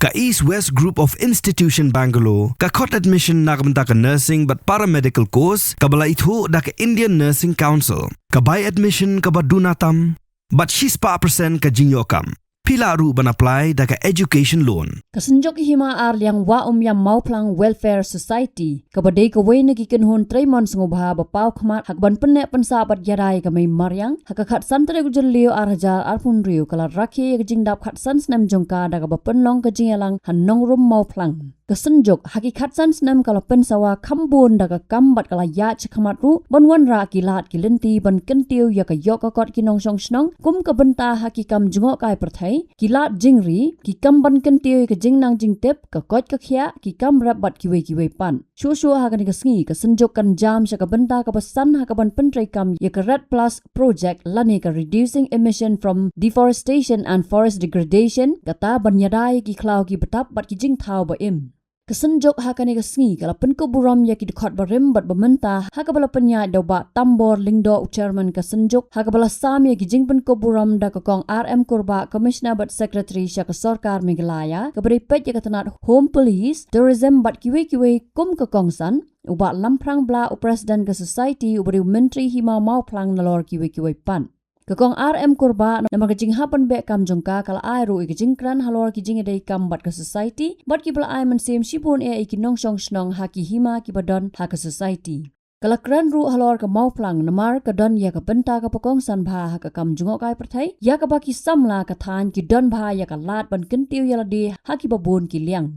Ka East West Group of Institution Bangalore, ka khot admission na kabanta ka nursing but paramedical course, kabala itho da ka Indian Nursing Council, ka buy admission ka badunatam, but she's pa percent ka jinyokam. Pila ru ban apply da ka education loan. Kasunjok hima Kylliang wa yam mauplang welfare society. Kabadai ka way nagikinhon 3 months ngubha bapaw khamat hakban penne pansabat yarai ka may Mariang haka Khatsan tere gujalio arhajar arpun riu kala rakhi jingdap Khatsan Snem jongka da ka bapenlong ka jingalang hanong rum mauplang. Kasunjok haki Khatsan Snem kala pen Sawa kambun da ka kambat kala ya chakhamat ru bonwan ra kilat kilinti ban kentiu ya ka yok ka kot kinong song snong kum ka benta haki kam jungok kai perthai kilat jingri ki kam ban kentiu ka jingnang jingtep ka kot ka khia ki kam rap bat kiwe pan shushu ha ka ni ka sngi ka sunjok kan jam sha ka benta ka basan ha ka ban pentrai kam ya ka red plus project lani ka reducing emission from deforestation and forest degradation kata ban yadai ki klau ki betap bat ki jing thau ba im Kasunjok hakane ka sngi kala pen ko buram ya ki khot barim bat bamenta hakabala penya doba tambor lingdo chairman kasunjok hakabala sam ya ki jingpen ko buram da ka kong RM kurba commissioner but secretary sya ka sarkar Meghalaya kabri pet ya ka tanat home police tourism bat kiwe kum ka kongsan uba lamprang bla u president ka society ubri menteri hima mau plang nalor kiwe pan Kakong RM kurba na magajing hapan be kam jongka kala airu ikajing kran halor kijing edai kam bat ka society bat ki bala ai man sem shibun e ikinong song snong haki hima ki badon ha ka society kala kran ru halor ka mau plang namar ka don ya ka benta ka pakong san bha ha ka kam jungo kai perthai ya ka baki samla ka than ki don bha ya ka lat ban kentiu ya la de haki babon Kylliang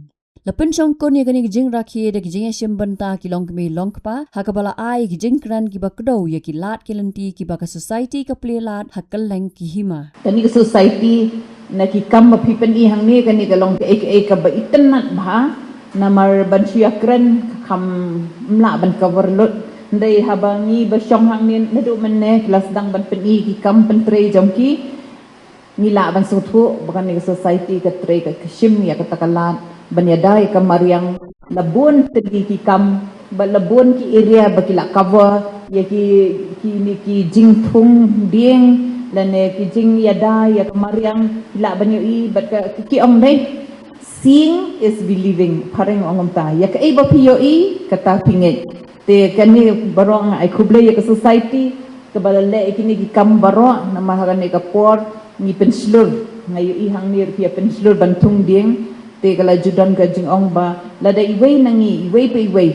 Lapin song kon ya gani gijing rakhi de gijing sim banta ki long me long pa hakabala ai gijing kran ki bakdo ya ki lat kilanti ki baka society ka ple lat hakaleng ki hima kani ka society na ki kam ma pipen I hang ni kani ka long ke ka ba itanat bha na mar ban suya kran kham mla ban cover lot ndai habangi ba song hang ni na du man ne kelas dang ban pen I ki kam pen tre jom ki ni la ban so thu bakan ni society ka tre ka kishim ya ka takalat Banyadai ka Mariang labun tegi ki kam ba labun ki area ba kila cover ya ki jingthung ding lane ki jing yada ya ka Mariang kila banyo I bat ka ki ong dai seeing is believing pareng ongom ta ya ka ba piyo I kata pinget te kani barong ai kuble ya ka society ka balale kini ki kam baro na mahagan ka por ni penslur ngayo I hang ni pia penslur bantung ding te kala judan ka jing ong ba lada iway nangi iway pa iway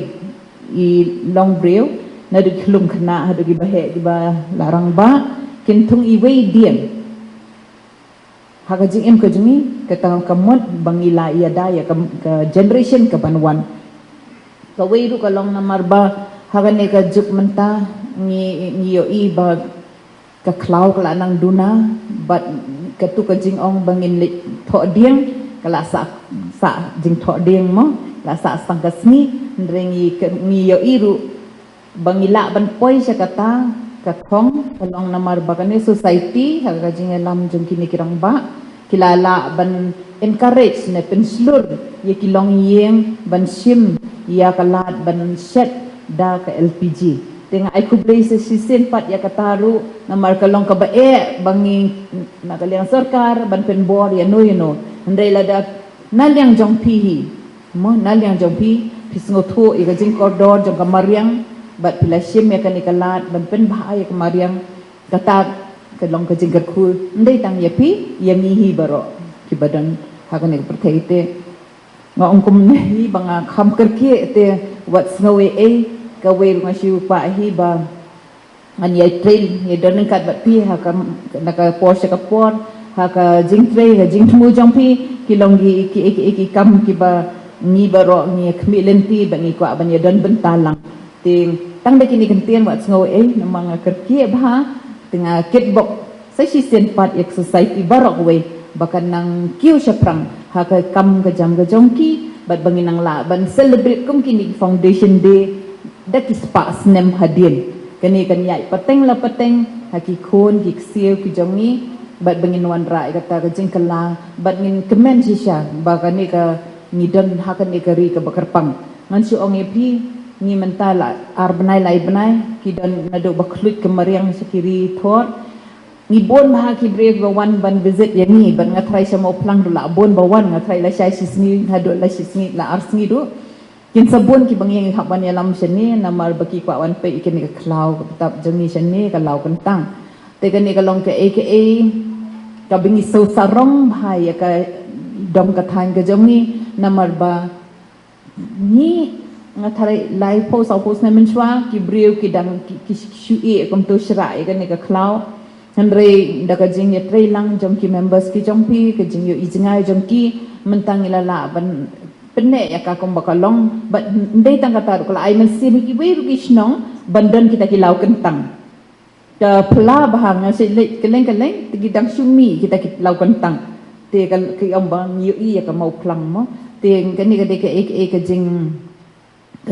I long brew na dug hlum khna ha dug bahe di ba larang ba kintung iway diem ha ka jing em ka jungi ka tang kamot bangila iada ya ka generation ka banwan ka way ru ka long na marba ha ka ne ka juk menta ni yo I ba ka klau kala nang duna but ka tu ka jing ong bangin tho diem kala sa jing tho ding mo la sa sang kasni ndrengi ni yo iru bangila ban poi sa kata kathong kalong namar bagane society haga jing lam jung kini kirang ba kilala ban encourage ne penslur ye kilong yeng ban sim ya kalat ban set da ka LPG tenga ai kublay sa sisin pat ya kataru namar kalong ka ba bangi nagaliang sarkar ban penbor ya no Andai lada nalyang jong pihi mo nalyang jong pi pisngo thu iga jing koridor jong ka Mariang bat pila sim ya kan ikalat ban pen bahaya ka Mariang kata kalong ka jing ku andai tang ya pi ya mihi baro ki badan hakan ik perthai te nga ongkum nahi banga kham kerke te wat snawe ka we nga siu pa hi ba an ya trail ya dan kat bat pi hakam naka Porsche ka por haka jing tre ha jing mu jong pi kilong ki kam ki ba ni baro ni khmilenti ba ni kwa ban ya don bentalang ting tang de kini kentien wat ngo na mga kerkie ba tinga kitbok sa si sen pat exercise barok we bakan nang kiu syapram haka kam ka jong ki bat bangin nang la ban celebrate kum kini foundation day dak ispa Snem hadin kani kan yai pateng la pateng haki khon ki ksiu ki jongi bat bangin wan ra kata ka jing kala bat ngin kemen sisya bakani ka ngidon hakan ikari ka bakarpang ngan su ong epi ni mentala ar benai lai benai kidon nado baklut ke Mariang Shakri thor bon bah ki brave bawan ban visit yang ni ban ngatrai sama plang du la bon bawan ngatrai la shai sisni hadu la sisni la arsni du kin sabun ki bangyang haban yalam seni namar baki kwa wan pe ikin ka klau tap jemi seni ka lau kentang te kan ni ka long ke aka ka bingi so sarong bhai ka dom ka than ka jemi namar ba ni ngatrai lai po sau po sna menchwa ki breu ki dang ki shui kom to shrai ka ni ka klau Henry da ka jing ye trailang jom ki members ki jompi ka jing yo ijngai jom ki mentang ilala ban penne ya ka kom bakalong but ndai tang kata kalau ai men sim ki we ru kisnong bandan kita ki lau kentang ka pla bahang se le keleng tigi dang sumi kita ki lau kentang te ka ki om bang yu i ya ka mau plang mo te ka ni ka de ka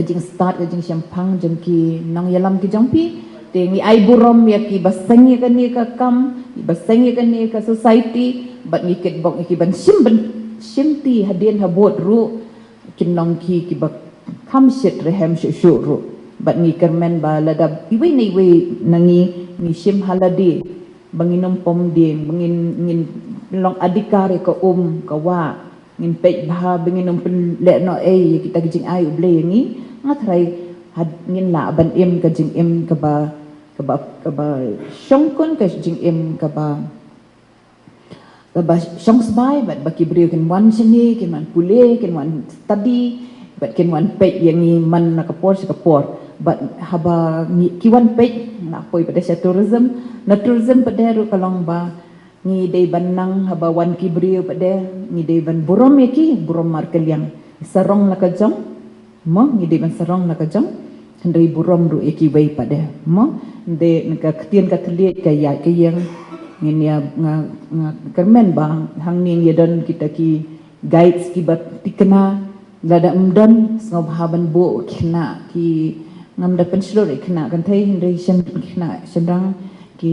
jing start ka jing champang jom ki nong yalam ki jompi te ngi ai burom ya ki basengi ka ni ka kam basengi ka ni ka society but ngi ket bok ki ban simti hadien habot ru kinong ki bak kam shit rehem shu ru but ngi kermen ba lada iwe ni we nangi ni sim haladi banginom pom ding bangin long adikare ka ka wa ngin pe ba banginom pen le no kita jing ai uble ngi ngatrai had ngin la ban em ka jing em ka ba shongkon ka jing em ka ba songs by but baki brio kin wan sini kin wan pule kin wan study but kin wan page yang ni man nakapor but haba ki wan page na poi pada tourism pada ru kalong ba ni dei banang haba wan ki brio pada ni dei ban burom burom mar Kylliang sarong la ka jong mo ni dei ban sarong la ka jong hendai burom ru eki wei pada mo de ka ktien ka tliet ka ya ke yang ngin ya nga kermen bang hang ning yedon kita ki guides ki bat tikna lada umdon snob haban bo kna ki ngam da penslor kna kan thai hindai shen kna sendang ki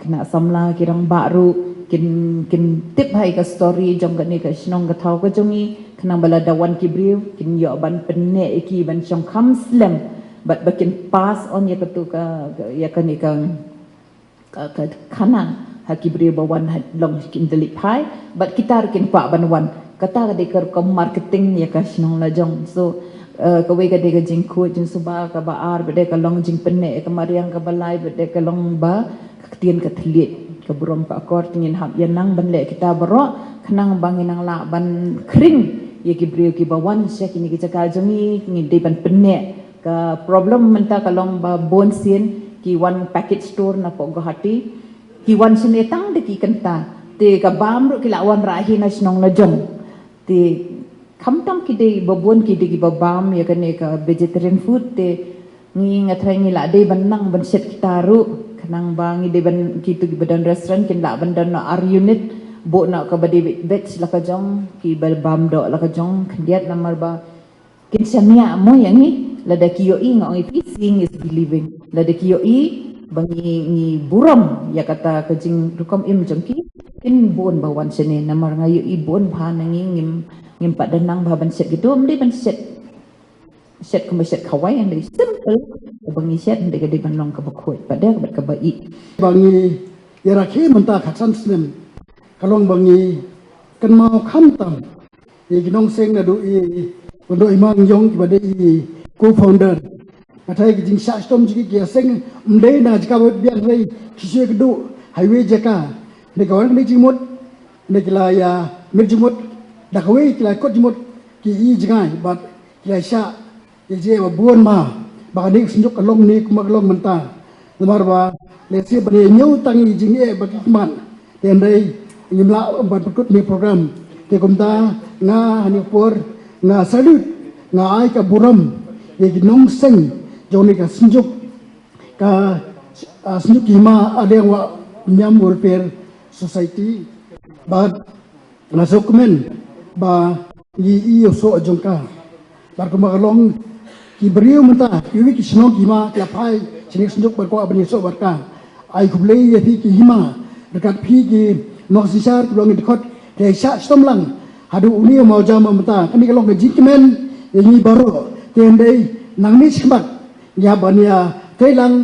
kna samla ki rang baru kin tip hai ka story jom kan ni ka snong ka thau ka jongi kna bala dawan ki briu kin yo ban penne ki ban chong kham slam but bakin pass on ya ka tu ka ya kan ni ka kanan haki beri bawan long skin delik hai but kita kin pak banwan kata ka deker kom marketing ya ka snong la jong so ka we ka de ka jing khu jing suba ka ba ar bede ka long jing penne ka mariang ka balai bede ka long ba ka tien ka thliet ka burom ka akor tingin hab yanang ban le kita baro khnang banginang la ban kring ye ki beri ki bawan se kini ki cakal jongi ni de ban penne ka problem menta ka long ba bon sien ki one package store na po Guwahati ki wan sinetang de ki kenta te ka bam ru ki lawan rahi na snong la jong te khamtam ki de babon ki de ki babam ya kane ka vegetarian food te ngi ngatrai ngi la de banang ban set kita ru kanang bang de ban ki tu ki badan restaurant kin la ban dan na ar unit bo na ka bade veg la ka jong ki bam do la ka jong khiat namar ba kin samia mo yang ni la da ki yo i ngai fishing is believing la da ki yo i bangi ni buram ya kata kejing rukom im jengki in bon bawan sene namar ngayu i bon pha nangi ngim pat danang ba ban set gitu mde ban set ko set khawai and simple bangi set mde ka de ban long ka bakhoi pada ka bai bangi yara ke menta Khatsan Snem kalong bangi kan mau khamtam e ginong seng na do i bondo imang yong ki bade i co-founder Atai kijing sastom jiki kia seng mdei na jika biang rei kisye kedu highway jaka ne kawan ne jimut ne kila ya mir jimut da kawe kila kot jimut ki i jingai bat kila sha ye je ba buon ma ba ne sinjuk kalong ni kuma kalong menta lemar ba le se bane nyau tangi jing e ba man ten rei ngimla ban pekut ni program te kumta nga hani por nga salut nga ai ka buram ye ginong seng Joni ka senjuk hima ada yang nyam welfare society but masuk men ba i so jongka bar ko magalong ki beriu menta ki ki snong hima ki apai sini senjuk bar ko abani so barka ai kuble ye ki hima dekat pi ki no sisar kulong dekat de sha stomlang hadu uni mau jama menta kani kalong ke jikmen ye ni baro tendei nang ni semak ya bania Kylliang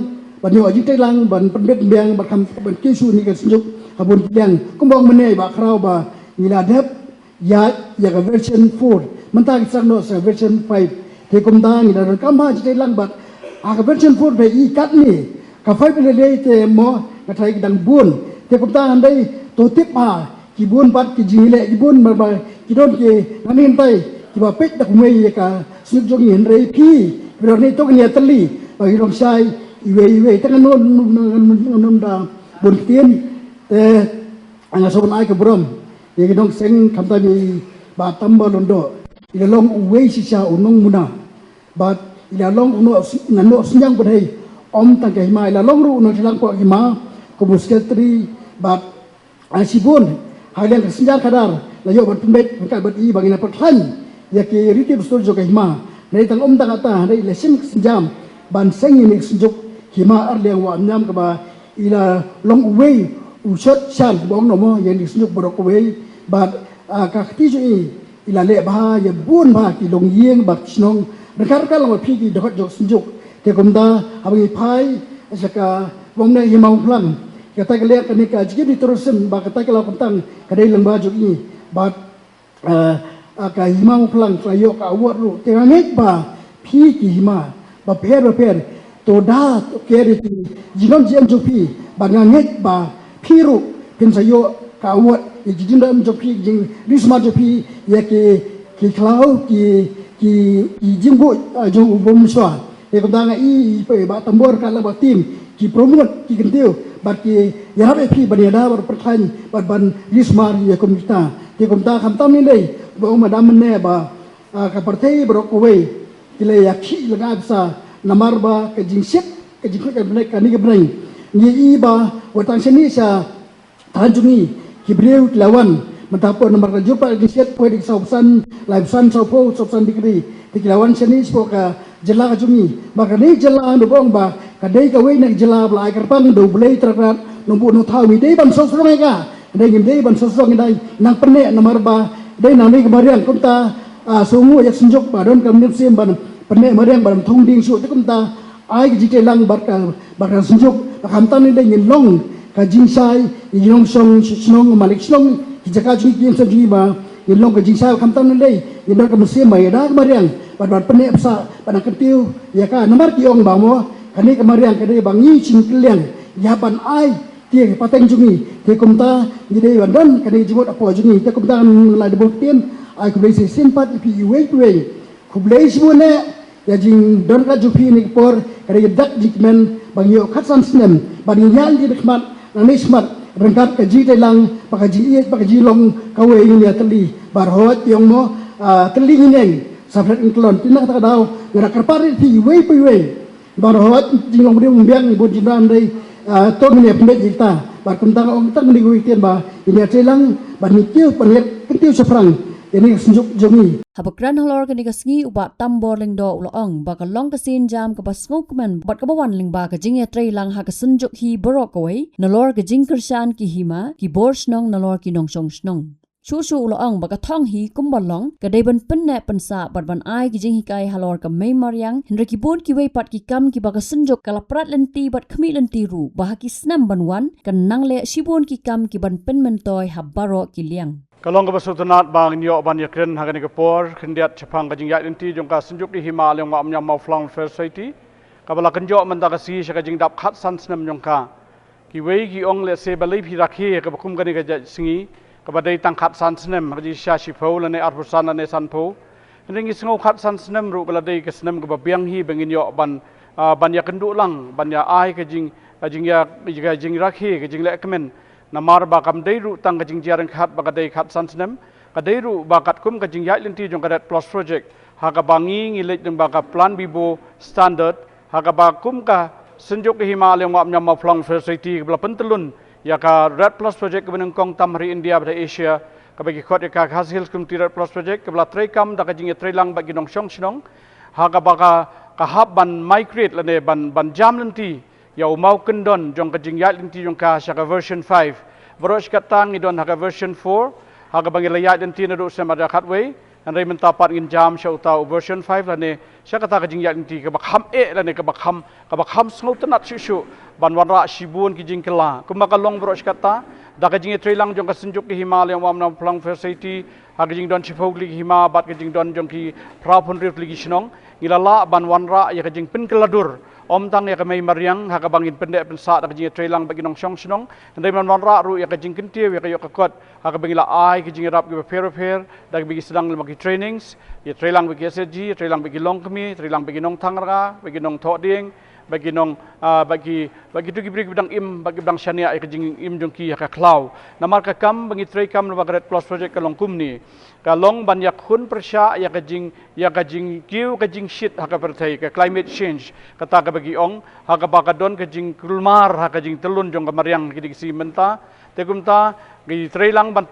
บัดนี้ว่ายิ่งใจลังบัดเป็นเบ็ดเบียงบัดคำบัดกิ้วชูนี่กันสนุกขบวนKylliangก็มองมันเนี่ยบาคราวบามีลาเดบยาอย่างกับ version 4มันตั้งสักโน้ต version 5ที่กุมตานี่เราก็มาใจลังบัดกับ version 4ไปอีกัดนี่กับไฟไปเรื่อยๆแต่หมอกระไทยดังบุญที่กุมตาอันใดตัวทิพย์มากี่บุญบัดกี่จีเล่กี่บุญมากี่โดนกี่นั่นนี่ไปกี่ว่าเป็ดดักมวยกับสนุกจงเห็นเลยพี่เราในตัวนี้ตะลี่ไปลองใช้อีเวตั้งโน้นดาบนเตียนแต่อันนั้นสมนายกับบรมยังต้องเซ็งคำตามีบาตัมบอลโดอีลองอุเวชิชาอุนงมุนาบาอีลองอุโนนันโนสัญญาณประเทศอมตั้งใจมาอีลองรู้นันจะลังกว่าหิมะกุบุสเกตรีบาอาชีบุนหายเรื่องสัญญาณขนาดแล้วยกบัตรเป็นการบัตรอีบางอย่างประทันอยากที่ริทิบสตูดิโอกับหิมะในตั้งอมตั้งตาในเลเซมสัญญาณบันเซ็งยังสัญญาหิมะอันเลี้ยงว่าน้ำกับอีลองอุเวอุชดชันบอกน้องว่ายังดิสนุกบรอกเวย์บัดกักที่จุยอิลาเล่บ้าอย่าบุญบ้าที่ลงเยี่ยงบัดชนงนักการก็ลงมาพี่ที่ดอกจกสนุกเที่ยกุมดาหาวิพายอาจารย์วงในหิมะพลังกระต่ายกระเลียกันนี่การจิตดิตรสินบัดกระต่ายกระลาคนตั้งกระได้ลงบ้าจุยบัดการหิมะพลังประโยคอาวุธรู้แต่อันนี้บ้าพี่ที่หิมะบัดเพรตัวดาตัวเกลิตีจีนอมจีนจุพี่บัดงานนี้บ้าพี่รู้เป็นสยบกาวดอีกจริงๆแล้วมันจะพี่จริงริสมาจะพี่อยากกี่คลาวกี่จิงบุจงอุบมสวาเอกดังอีไปบัตรtambor kalauบัตรทีมกี่โปรโมทกี่กันเดียวบัตรกี่ยาไปพี่บัตรยาดาบัตรประธานบัตรบันริสมาอยากคอมมิตาที่คอมมิตาคำตั้มนี่เลยบอกมาดามมันแน่บ่กับประเทศบรอกเวย์ที่เลยอยากขี้ละกันซะน้ำมันบ่กับจิงเช็ดกับจิงกันเป็นกันนี่กับอะไรนี่บ่วัตถุชนิดซะTanjungi Kibriu lawan mentapur nomor jumpa di set poe di sausan live san saupo sausan dikri di lawan seni spoka jela jungi maka ni jela do bong ba kadai ka we nak jela blai karpang do blai terat nombu no thawi dei ban sosong ga dei ngim dei ban sosong dai nang pene nomor ba dei nang ni Mariang kumta sungu yak senjuk ba don kam sim ban pene Mariang ban thong ding su kumta ai ji lang barka senjuk kamtan ni dei ngin long kajing sai yong song snong malik snong kijaka chui kim sa chui ba yong kajing sai kam tam nei yong ka musim mai da Mariang bad pene psa pada ketiu ya ka nomor ki ong ba mo kani ka Mariang ka dei bangi chin Kylliang ya ban ai tie pateng jungi te kumta ni dei wandan kani jibot apo jungi te kumta la de bot tien ai ku dei simpat pi wei ku blei sibune ya jing don ka jupi ni por kani dak jikmen bang yo Khatsan Snem bang yan di dekmat Nanismat rengkat kaji telang pakaji long kawe ini teli barhot yang mo teli ini sabret inklon tindak tak tahu gerak kerpari ti wei barhot jinglong dia membiang ibu jinan dei to ini pendet kita bar kentang ong tak ni witian ba ini telang ban nikiu pendet kentiu seprang ini senjuk jongi Habakran halor kani kasngi ubat tambor ling do uloong baka long kasin jam ka basngok man bat ka bawan ling ba ka jingya tray lang ha ka sunjuk hi borok away nalor ka jing kershan ki hima ki bor snong nalor ki nong song snong Chu uloong baka thong hi kumbalong ka dei ban penne pansa bat ban ai ki jing hikai halor ka mei Mariang henry ki bon ki wei pat ki kam ki baka sunjuk kala prat lenti bat khmi lenti ru bah ki Snem ban wan kan nang le sibon ki kam ki ban pen mentoy habaro Kylliang Kalong ka basutunat bang nyo ban yakren hagani ka por khendiat chapang ka jingyat inti jongka sunjuk di hima leong ma amnyam mau flang society kabala kanjo man ta ka si sha ka jingdap Khatsan Snem jongka ki wei ki ong le se balai phi rakhe ka bakum ka ni ka singi ka badai tang Khatsan Snem ka ji sha shi phau la ne arpusan ne san phau ringi singo Khatsan Snem ru bala dei ka Snem ka babiang hi bangin yo ban ya kendu lang ban ya ai ka jing rakhe ka jing le kemen Namar bakam deiru tang kajing jarang khat bakadei Khatsan Snem kadeiru bakat kum kajing yai linti jong kadat plus project haga bangi ngilek jong baka plan bibo standard haga bakum ka senjuk ke Himalaya ngam nyam maflang society kebla pentelun ya ka red plus project ke benengkong tamri India pada Asia ka bagi khot ka hasil kum red plus project kebla trekam da kajing trelang bagi nong shong shnong haga baka ka hab ban migrate lane ban jam linti Yau mau kendon jong kajing yat linti jong ka shaka version 5 Baros katang idon haka version 4 Haka bangi layat linti na do semada khatway อันไรมันตาปัดงินจามเชาตาเวอร์ชัน5แล้วเนี่ยฉันก็ตากระจิงยาลินทีกับบักคำแล้วเนี่ยกับบักคำสงบตนัดชิวบันวันระชิบุนกิจิงกลากุมากลองบรอชกตาดากระจิงเทรลังจงกระสินจุกที่หิมาลยามนำพลังเฟอร์ซิตี้หากระจิงดอนชิฟอกลิหิมาบัดกระจิงดอนจงที่พระพุนริฟลิกิชนองงิลาละบันวันระยากระจิงเป็นกลาดูร์Om tang ya kami Mariang hak bangin pendek pensat dak jing trailang bagi nong song senong ndai man ra ru ya kajing kentie ya kayok kakot hak bagi la ai kajing rap gi pair dak bagi sedang bagi trainings ya trailang bagi SG trailang bagi long kami trailang bagi nong tangra bagi nong thoding bagi nong bagi tu gibri bidang im bagi bidang syania ya kajing im jongki ya kaklau namar ka kam bagi trai kam bagi plus project kalong kumni kalong banyak hun persya ya kajing kiu kajing shit hak pertai ka climate change kata ka bagi ong hak bakadon kajing kulmar hak kajing telun jong ka Mariang kidik si menta tegumta gi trailang ban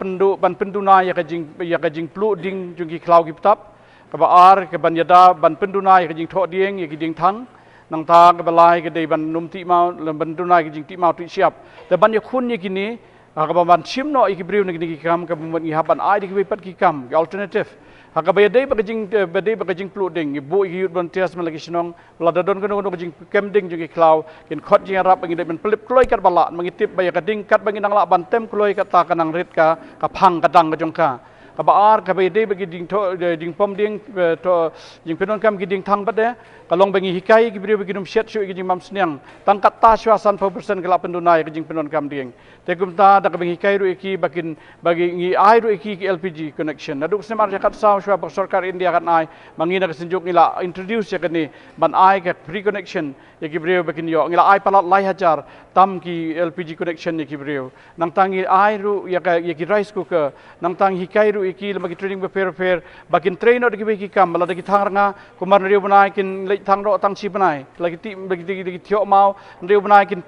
penduna ya kajing plu ding jong ki klau giptap ka baar ka ban yada ban penduna ya kajing thoding ya kiding thang nang ta ke balai ke dei ban numti mau ban tunai ke jingti mau tu siap te ban ye khun ye kini ka ban sim no iki briu ni kam ka ban ngi haban ai dik pat ki kam alternative ha ka dei ba jing pluding ibu iki ban tias melagi senong la dadon kono jing kemding jing klau kin khot jing rap ngi dei ban pelip kloi kat bala mangitip ba ya ka ding kat bangi nang la ban tem kloi ka ta kanang rit ka phang ka dang ka jongka ka baar ka dei bagi ding pom ding to jing penon kam gi ding thang bat de kalong bagi hikai gi beri bagi num shet shu gi jing mam sniang tangkat ta swasan 4% kala pendunai gi jing penon kam ding tegum ta dak bagi hikai ru iki bagi ngi ai ru iki ki LPG connection naduk Snem jakat saw shwa bak sarkar India kan ai mangina ka senjuk ngila introduce ya kani ban ai ka free connection ya gi beri bagi yo ngila ai palat lai hajar tam ki LPG connection ya gi beri nang tangi ai ru ya ki rice cooker nang tang hikai ru iki bagi training fair bakin trainer gi bagi kam bala gi thang ranga kumar riu banai kin thang ro tang si banai lagi ti bagi thiok mau riu banai kin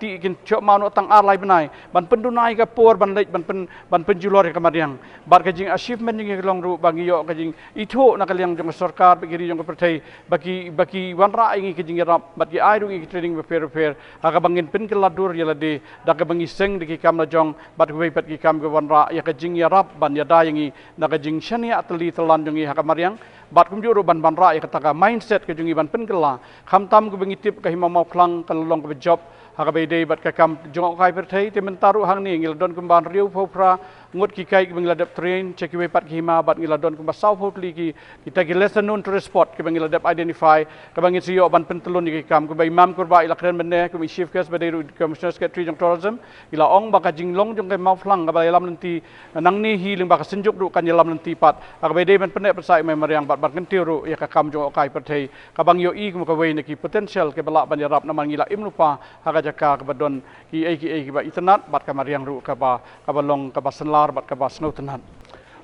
thiok mau no tang ar lai banai ban pendunai ka por ban leit ban penjulor ka Mariang bar ka jing achievement ni long ru bagi yo ka jing itho na Kylliang jong sarkar bagi ri jong pertai bagi wan ra ingi ka jing rap bat gi ai ru ngi training fair ha ka bangin pen keladur ya lade dak ka bangi seng di kam na jong bat gi pat gi kam ga wan ra ya ka jing ya rap ban ya da ingi na ka jing shania atli telan jong ha ka Mariang bat kum juru ban ra ya ka mindset ka jong ban pen kela kham tam ku bangitip ka hima mau klang ka long ka job ha ka dei bat ka kam jong kai pertai te mentaru hang ni ngil don kumban riu phopra ngut ki kai bangila dep train check we pat hima bat ngila don kumba south hotli ki kita ki lesson known to spot ki bangila dep identify ka bangit siyo ban pentelun ki kam ku bai imam kurba ilakren menne ku chief guest badai commissioner secretary jong tourism ila ong baka jinglong jong kai mau flang ka bai lam nanti nang ni hi ling baka senjuk ru kan yalam nanti pat ka bai dei ban penne persai mai Mariang bat kentiu ru ya ka kam jong kai pertai ka bang yo i ku ka wei ki potential ke bala ban yarap na mangila imlupa ha ka jaka ka badon ki ba itnat bat ka Mariang ru ka ba long ka ba bat ka bas no tenan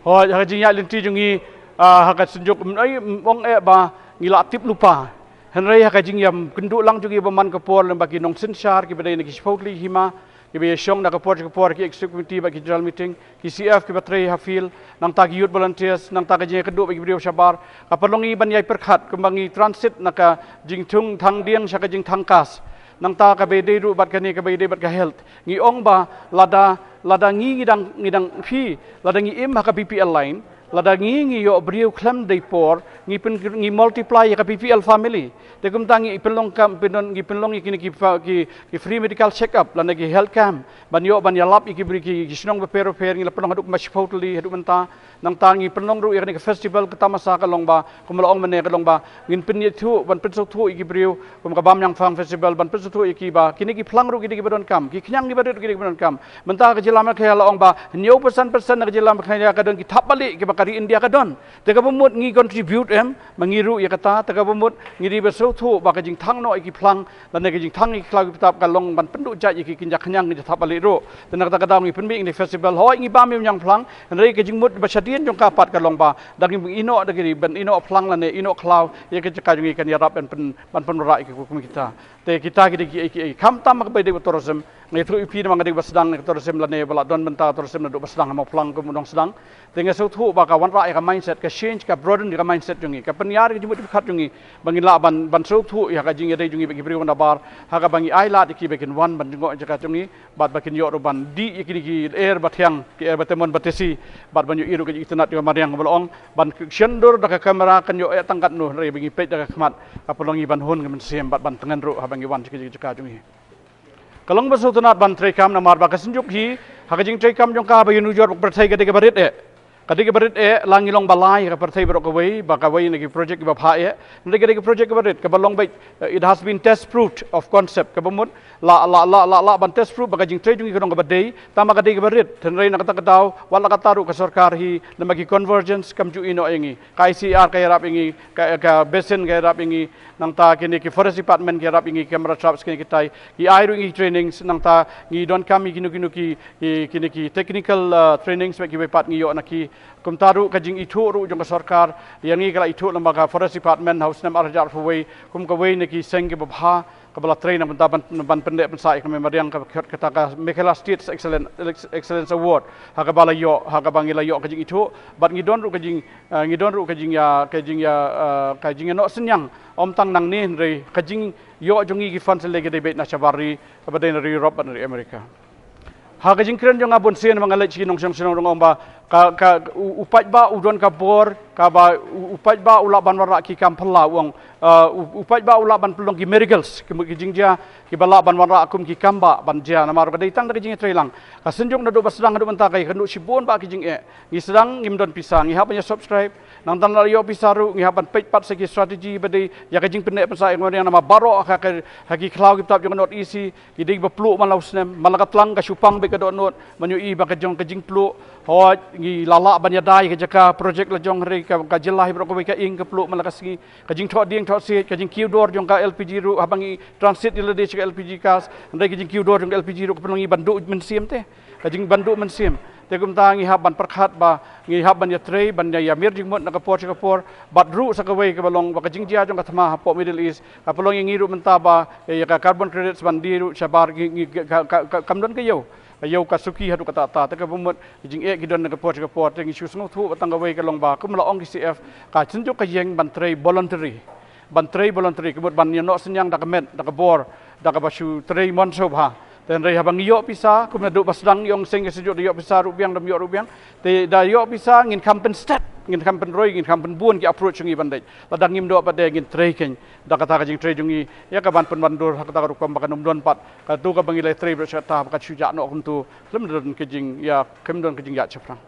ho ha jing ya linti jungi ha ka senjuk ai ong ba ngila tip lupa henrei ha ka jing yam kenduk lang jungi baman ka por bagi nong sensar ki badai ki spokli hima ki be shong na ka por ki executive committee bagi general meeting ki CF ki batrei hafil nang tagi youth volunteers nang tagi jing keduk bagi brio sabar ka perlongi ban yai perkhat kembangi transit na ka jing thung thang diang sya ka jing thangkas nang ta ka be dei ru bat ka ni ka be dei bat ka health ngi ong ba lada ngi ngidang phi lada ngi im ka PPL line lada ngi yo brio klam dei por ngi multiply ka PPL family te kum tangi pelong kam penon ngi pelong kini ki free medical check up lana ki health camp ban ya lap ki bri ki snong be pero ngi la pelong haduk mas photli haduk menta nang tangi pelong ru ni festival ka tamasa ka long ba kum la ong mane ka long ba ngin pen ye thu ban pen so thu ki brio kum ka bam yang fang festival ban pen so thu ki ba kini ki phlang ru ki badon kam ki khyang ni badon ki badon kam menta ka jila ma khaya la ong ba nyau persen na ka jila ma khaya ka don ki thap balik ki bakari India ka don te ka bumut ngi contribute mangiru ya kata te ka bumut ngi ri beso thu ba ka jing thang no ki phlang lan ne ka jing thang ki klau ki tap ka long ban pendu ja ki kinja khyang ni thap balik ro te na ka da ngi penbi ni festival hoi ngi ba mi yang phlang re ka jing mut ba chadien jong ka pat ka long ba da ngi ino da ki ban ino phlang lan ne ino klau ye ka ka jing kan ya rap ban pen ra ki ku kita te kita ki kham tam ka be de tourism ngai thu ipi na ngai basdang tourism lan ne bala don menta tourism na do basdang ma phlang ko mudong sedang te ngai so thu ba ka wan ra ka mindset ka change ka broaden ka mindset jungi ka penyar ki jumut khat jungi bangin la ban so thu ya ka jing dei jungi bagi priu na bar ha ka bangi ai la ki bekin wan ban jungo jaka jungi bat bakin yo ro ban di ki air batyang ki air batemon batesi bat banyu iru ka internet yo mariang bolong ban shendur da ka kamera kan yo tangkat nu re bagi pet da ka khmat ka pelongi ban hun ka men sem bat ban tengan ro ha bangi wan ki jaka jungi kalong basu tunat ban trei kam na mar ba ka sinjuk hi ha ka jing trei kam jong ka ba yu jor perthai ka de ka barit Ketika berit langi long balai ke partai berokawai, bakawai negi project ke bapha negi project ke berit ke balong baik it has been test proved of concept ke bamut la ban test proof bakajing trade jungi kedong ke badai, tama kadai ke berit, tenrai nak kata kedau, wala kataru ke sarkar hi, lemagi convergence kamju ino ingi, KSKHAWU ke rap ingi, ke basin ke rap ingi, nang ta kini ke forest department ke rap ingi, camera traps kini kitai, ki airu ingi trainings, nang ta ngi don kami kinu kini ki technical trainings bagi bepat ngi yo naki kumtaru kajing itu ru jong sarkar yang ni kala itu lembaga forest department house Snem arjar fuwei kum kawei neki seng ke babha kabala train ban ban pendek pensai kami Mariang kata ka Meghalaya State Excellence Award ha kabala yo ha kabangila yo kajing itu bat ngidon ru kajing ya no senyang om tang nang ni re kajing yo jongi ki fan selege de bet na chabari kabade na Europe dan Amerika ha kajing kren jong abon sen mangalai chi nong song rong omba ka upat ba udon ka bor ka ba upat ba ulak ban warak ki kampala wong upat ba ulak ban pelong ki miracles ki jingja ki bala ban warak akum ki kamba ban dia namar ka datang dari jing trelang ka senjung na do basdang do bentakai kendu sibon ba ki jing ngi sedang ngimdon pisang ngi hapanya subscribe nang tan yo pisaru ngi hapan page pat segi strategi bade ya ka jing pendek pensai ngoriang nama baro ka ki klau ki tap jong not isi ki ding beplu malau Snem malakat lang ka supang be ka do not manyu i ba ka jong ka jing plu ho ngi lala ban yadai ka jaka project la jong re ka jelah bro ko ka ing ka plu malakas ngi ka jing thot ding thot se ka jing Kyrwoh jong ka LPG ru habangi transit ilade ka LPG kas ndai ka jing Kyrwoh jong LPG ru ka pelongi bandu mensim te ka jing bandu mensim te kum ta ngi hab ban perkhat ba ngi hab ban ya trei ban ya mir jing mot na ka por bat ru sa ka wei ka balong ba ka jing jia jong ka thama hapo Middle East ka pelongi ngi ru menta ba ya ka carbon credits ban di ru sabar ngi kamdon ka yo ayau kasuki hadu kata ta ka bumut jing gidon na kapor ngi su sngo thu batang ka wei ka long ba kum la ong CF ka chinjo ka yeng ban trei voluntary kebut ban no senyang da ka met da ka bor da ka basu trei mon so ba dan rei habang yo pisa kum na do basdang yong seng sejuk yo pisa rubiang dam yo rubiang te da yo pisa ngin kampen stat ngin kampen roi ngin kampen buon ki approach ngi bandai ladang ngim do pade ngin trei ken da kata ka jing trei jungi ya ka ban pen bandur kata ka rukom ba ka numdon pat ka tu ka bangi le trei bro chata ka chuja no kum tu lem don ke jing ya kemdon ke jing ya chafrang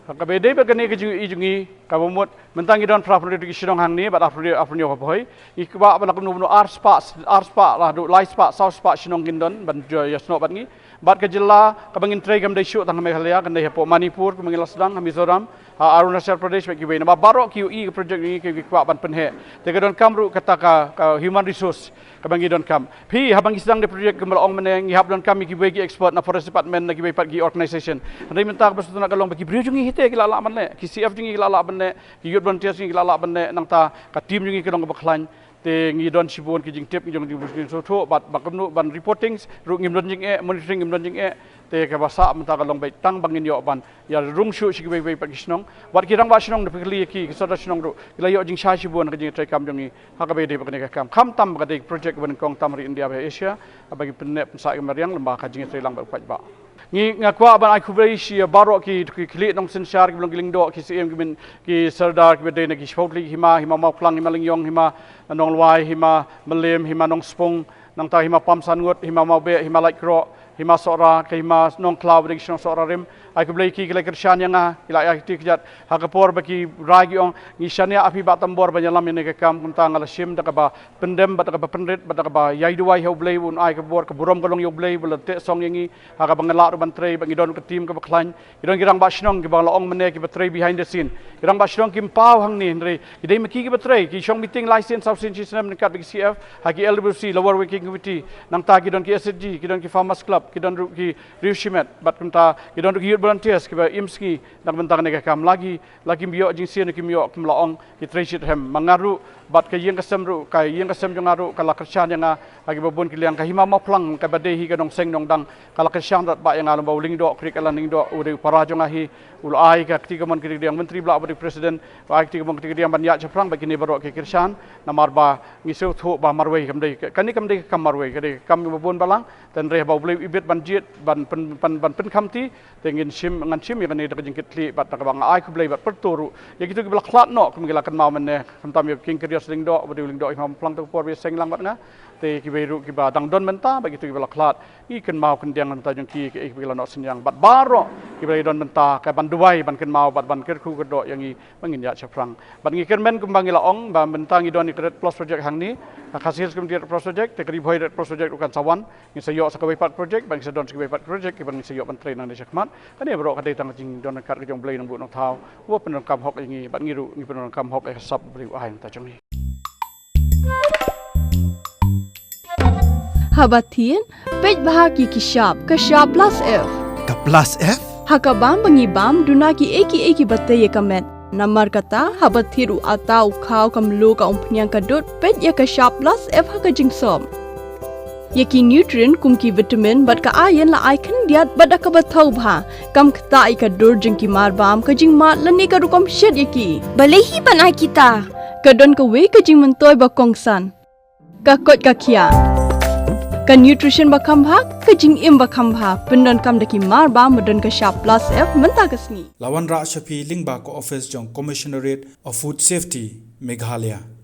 ka bede ba kane ke jing i jungi ka bomot mentangi don property ki Shillong hang ni ba afri ko boy ikba ba kum no ar spa la do lai spa south spa Shillong gindon ban ya sno bat ngi bat ke jilla ka bangin trei gam dai shu tang Meghalaya kan dai hapo Manipur ku mangila sedang Mizoram Arunachal Pradesh bagi we na baro QE project ni ki kwa ban penhe te ka don kamru kata ka human resource ka bangi don kam phi habangi sedang de project kemal ong meneng hab don kami ki bagi export na forest department na ki bagi pat ki organization ndai minta ka basutuna ka long bagi brio jungi hite ki lala man le ki CF jungi ki lala ban le ki youth volunteers ki lala ban le nang ta ka team jungi ki dong ka baklan te ngi don sibon ki jing tip ki jong di so tho bat bakamnu ban reportings ru ngim don jing monitoring ngim don jing te ka basa menta ka long bai tang bangin yo ban ya rung shu shi bai pak snong wat ki rang ba snong de pikli ki soda snong ru la yo jing sha sibon ka jing trai kam jong ni ha ka bai de ka kam kham tam ka de project ban kong tam ri India ba Asia bagi penne pensa ka Mariang lembah ka jing trai lang ba pak ba ngi ngakwa ban ai kubai shi baro ki kli nong sensyar ki blong giling do ki CM ki sardar ki bede na ki shpotli hima mau klang hima lingyong hima nong lwai hima melim hima nong spong nang ta hima pam san ngot hima mau be hima like ro hima sora ke hima nong cloud ring sora rim ai kubai ki kle kershan yang ila ai ti kijat ha kapor baki ragi ong ngi shania api ba tambor banyalam ni ke kam kuntang ala shim da ka ba pendem ba da ka ba pendrit ba da ka ba yai duai ho blai un ai ka bor ka burom kolong yo blai bula te song yangi ha ka bangala ru ban trei bangi don ka team ka ba klan idon girang ba shnong ki ba la ong mene ki ba trei behind the scene girang ba shnong kim pau hang ni ndrei idai maki ki ba trei ki shong meeting license south sin Snem kat bagi CF ha ki LWC lower working committee nang ta ki don ki SG ki don ki farmers club kita ru ki riushimet bat kunta kita ru ki youth volunteers ki ba imski nak bentang ne kam lagi bio jing sien ki mio kim laong ki treasit hem mangaru bat ka yang kasem ru ka yang kasem jong aru kala kersan yang agi babun Kylliang ka hima ma plang ka bade hi ka dong seng dong dang kala kersan rat ba yang alam bauling do krik ala ning do uri para jong ahi ul ai ka kti kamon kri diang menteri bla badi presiden wa kti kamon kri diang ban ya chaprang ba kini baro ke kersan namar ba ngiseu thu ba marwei kam dei kani kam dei kam marwei ka dei kam babun balang dan reh ba blei ibet ban jit ban pen khamti tengin sim ngan sim yang ni da jing kitli bat ka bang ai ku blei bat perturu ya gitu ki bla khlat no kum gila kan mau men ne kam tam king kri sling do badi ling do imam plang tu por bi seng lang bat nga te ki beru ki ba dang don menta begitu ki bala khlat i ken mau ken diang menta jong ki ki bala no senyang bat baro ki bala don menta ka ban duai ban ken mau bat ban ker khu do yang i mangin ya chaprang ban ngi ken men kumbang ila ong ba menta ngi don ni credit plus project hang ni khasir kum dia plus project te kri bhoi plus project ukan sawan ngi sayo sa ka pat project ban se don sa ka pat project ki ban ngi sayo ban train nang chakmat kani bro ka dei tang jing don kat jong blai nang bu nang thau wo pen kam hok ngi ban ngi ru ngi pen kam hok e sap bri ai ta jong ni Habatin, pej bahagi kishab, kashab plus F. Ka plus F? Hakabam bangi bam, dunaki eki batay kamet. Namar kata, habathiru atau kau kamlu ka umpnyang kadut, pej ya kashab plus F haka jingsom. Yaki nutrient kumki vitamin bat ka ayan la aikan diat bat akabatau bha. Kam kata ika dur jingki marbam ka jing mat lani ka rukom shed yaki. Balehi banai kita. Kadon ka wei ka jing mentoy ba kongsan. Kakot kakia. Ka nutrition bakam bha ka jing im bakam bha pendon kam daki mar ba modon ka sharp plus F menta kasni Lawan Ra Shafi Lingba ko office jong Commissionerate of Food Safety Meghalaya